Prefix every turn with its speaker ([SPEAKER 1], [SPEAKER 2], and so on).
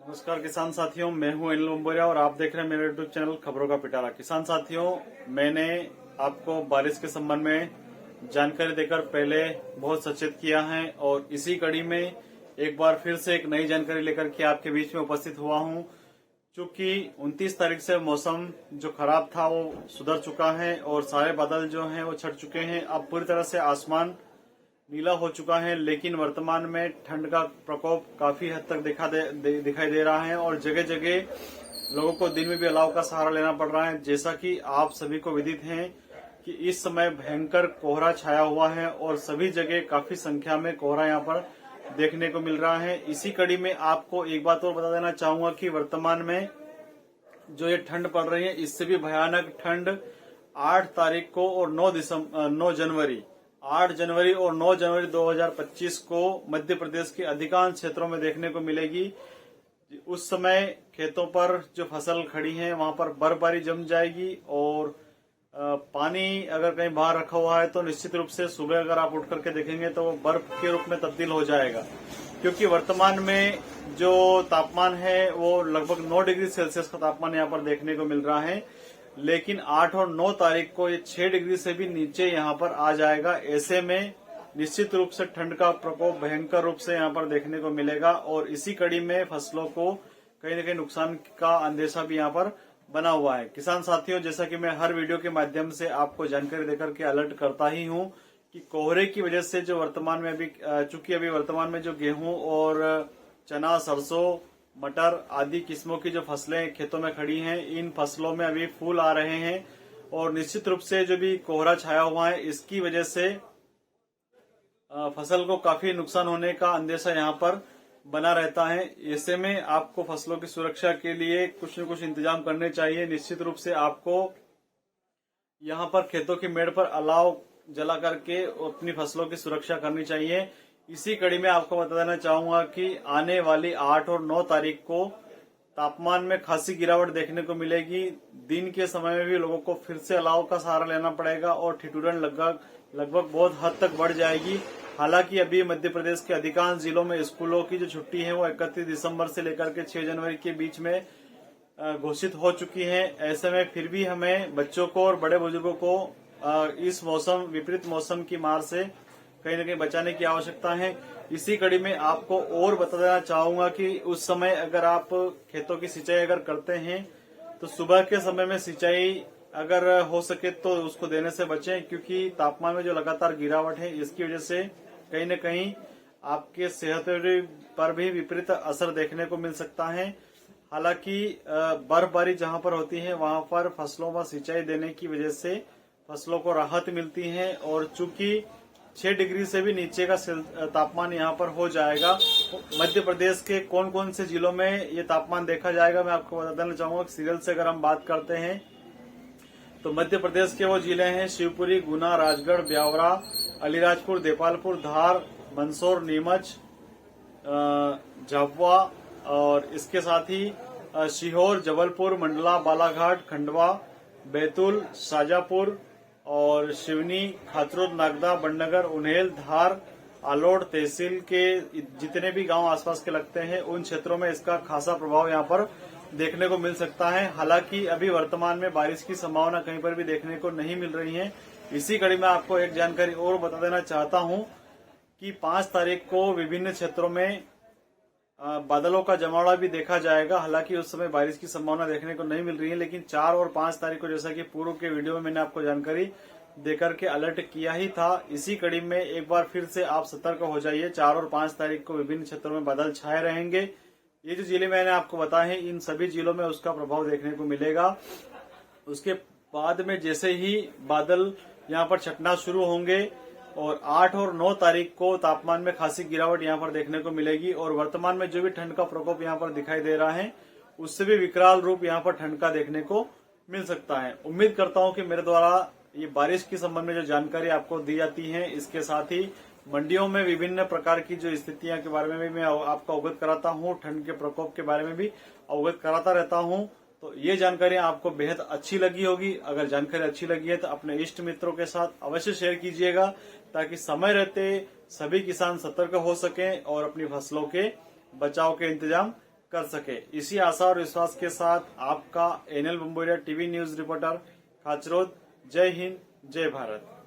[SPEAKER 1] नमस्कार किसान साथियों, मैं हूं अनिल बंबोरिया और आप देख रहे हैं मेरा यूट्यूब चैनल खबरों का पिटारा। किसान साथियों, मैंने आपको बारिश के संबंध में जानकारी देकर पहले बहुत सचेत किया है और इसी कड़ी में एक बार फिर से एक नई जानकारी लेकर के आपके बीच में उपस्थित हुआ हूं। चूंकि 29 तारीख से मौसम जो खराब था वो सुधर चुका है और सारे बादल जो हैं वो छट चुके हैं। अब पूरी तरह से आसमान नीला हो चुका है, लेकिन वर्तमान में ठंड का प्रकोप काफी हद तक दिखाई दे रहा है और जगह जगह लोगों को दिन में भी अलाव का सहारा लेना पड़ रहा है। जैसा कि आप सभी को विदित है कि इस समय भयंकर कोहरा छाया हुआ है और सभी जगह काफी संख्या में कोहरा यहाँ पर देखने को मिल रहा है। इसी कड़ी में आपको एक बात और बता देना चाहूंगा कि वर्तमान में जो ये ठंड पड़ रही है, इससे भी भयानक ठंड 8 तारीख को और 9 जनवरी 8 जनवरी और 9 जनवरी 2025 को मध्य प्रदेश के अधिकांश क्षेत्रों में देखने को मिलेगी। उस समय खेतों पर जो फसल खड़ी है वहां पर बर्फबारी जम जाएगी और पानी अगर कहीं बाहर रखा हुआ है तो निश्चित रूप से सुबह अगर आप उठ करके देखेंगे तो वो बर्फ के रूप में तब्दील हो जाएगा। क्योंकि वर्तमान में जो तापमान है वो लगभग 9 डिग्री सेल्सियस का तापमान यहाँ पर देखने को मिल रहा है, लेकिन 8 और 9 तारीख को ये 6 डिग्री से भी नीचे यहाँ पर आ जाएगा। ऐसे में निश्चित रूप से ठंड का प्रकोप भयंकर रूप से यहाँ पर देखने को मिलेगा और इसी कड़ी में फसलों को कहीं न कहीं नुकसान का अंदेशा भी यहाँ पर बना हुआ है। किसान साथियों, जैसा कि मैं हर वीडियो के माध्यम से आपको जानकारी देकर के अलर्ट करता ही हूँ कि कोहरे की वजह से जो वर्तमान में चूंकि अभी वर्तमान में जो गेहूं और चना, सरसों, मटर आदि किस्मों की जो फसलें खेतों में खड़ी हैं, इन फसलों में अभी फूल आ रहे हैं और निश्चित रूप से जो भी कोहरा छाया हुआ है इसकी वजह से फसल को काफी नुकसान होने का अंदेशा यहाँ पर बना रहता है। ऐसे में आपको फसलों की सुरक्षा के लिए कुछ न कुछ इंतजाम करने चाहिए। निश्चित रूप से आपको यहाँ पर खेतों की मेड़ पर अलाव जला करके अपनी फसलों की सुरक्षा करनी चाहिए। इसी कड़ी में आपको बता देना चाहूंगा कि आने वाली 8 और 9 तारीख को तापमान में खासी गिरावट देखने को मिलेगी। दिन के समय में भी लोगों को फिर से अलाव का सहारा लेना पड़ेगा और ठिठुरन लगभग बहुत हद तक बढ़ जाएगी। हालांकि अभी मध्य प्रदेश के अधिकांश जिलों में स्कूलों की जो छुट्टी है वो 31 दिसंबर से लेकर के 6 जनवरी के बीच में घोषित हो चुकी है। ऐसे में फिर भी हमें बच्चों को और बड़े बुजुर्गों को इस विपरीत मौसम की मार से कहीं न कहीं बचाने की आवश्यकता है। इसी कड़ी में आपको और बता देना चाहूंगा कि उस समय अगर आप खेतों की सिंचाई अगर करते हैं तो सुबह के समय में सिंचाई अगर हो सके तो उसको देने से बचें, क्योंकि तापमान में जो लगातार गिरावट है इसकी वजह से कहीं न कहीं आपके सेहत पर भी विपरीत असर देखने को मिल सकता है। हालांकि बर्फबारी जहां पर होती है वहां पर फसलों में सिंचाई देने की वजह से फसलों को राहत मिलती है और चूंकि 6 डिग्री से भी नीचे का तापमान यहाँ पर हो जाएगा। मध्य प्रदेश के कौन कौन से जिलों में ये तापमान देखा जाएगा मैं आपको बता देना चाहूंगा। सीरियल से अगर हम बात करते हैं तो मध्य प्रदेश के वो जिले हैं शिवपुरी, गुना, राजगढ़, ब्यावरा, अलीराजपुर, देपालपुर, धार, मंदसौर, नीमच, झाबुआ और इसके साथ ही सीहोर, जबलपुर, मंडला, बालाघाट, खंडवा, बैतूल, शाजापुर और शिवनी, खाचरोद, नागदा, बड़नगर, उन्हेल, धार, आलोड़ तहसील के जितने भी गांव आसपास के लगते हैं उन क्षेत्रों में इसका खासा प्रभाव यहां पर देखने को मिल सकता है। हालांकि अभी वर्तमान में बारिश की संभावना कहीं पर भी देखने को नहीं मिल रही है। इसी कड़ी में आपको एक जानकारी और बता देना चाहता हूं कि 5 तारीख को विभिन्न क्षेत्रों में बादलों का जमावड़ा भी देखा जाएगा। हालांकि उस समय बारिश की संभावना देखने को नहीं मिल रही है, लेकिन 4 और 5 तारीख को जैसा कि पूर्व के वीडियो में मैंने आपको जानकारी देकर के अलर्ट किया ही था, इसी कड़ी में एक बार फिर से आप सतर्क हो जाइए। 4 और 5 तारीख को विभिन्न क्षेत्रों में बादल छाए रहेंगे। ये जो जिले मैंने आपको बताए हैं इन सभी जिलों में उसका प्रभाव देखने को मिलेगा। उसके बाद में जैसे ही बादल यहाँ पर छटना शुरू होंगे और 8 और 9 तारीख को तापमान में खासी गिरावट यहाँ पर देखने को मिलेगी और वर्तमान में जो भी ठंड का प्रकोप यहाँ पर दिखाई दे रहा है उससे भी विकराल रूप यहाँ पर ठंड का देखने को मिल सकता है। उम्मीद करता हूँ कि मेरे द्वारा ये बारिश के संबंध में जो जानकारी आपको दी जाती है, इसके साथ ही मंडियों में विभिन्न प्रकार की जो स्थितियां के बारे में भी मैं आपको अवगत कराता हूं, ठंड के प्रकोप के बारे में भी अवगत कराता रहता हूं। तो ये जानकारी आपको बेहद अच्छी लगी होगी। अगर जानकारी अच्छी लगी है तो अपने इष्ट मित्रों के साथ अवश्य शेयर कीजिएगा ताकि समय रहते सभी किसान सतर्क हो सकें और अपनी फसलों के बचाव के इंतजाम कर सके। इसी आशा और विश्वास के साथ आपका NL Bamboria TV news reporter Khachrod. जय हिंद, जय भारत।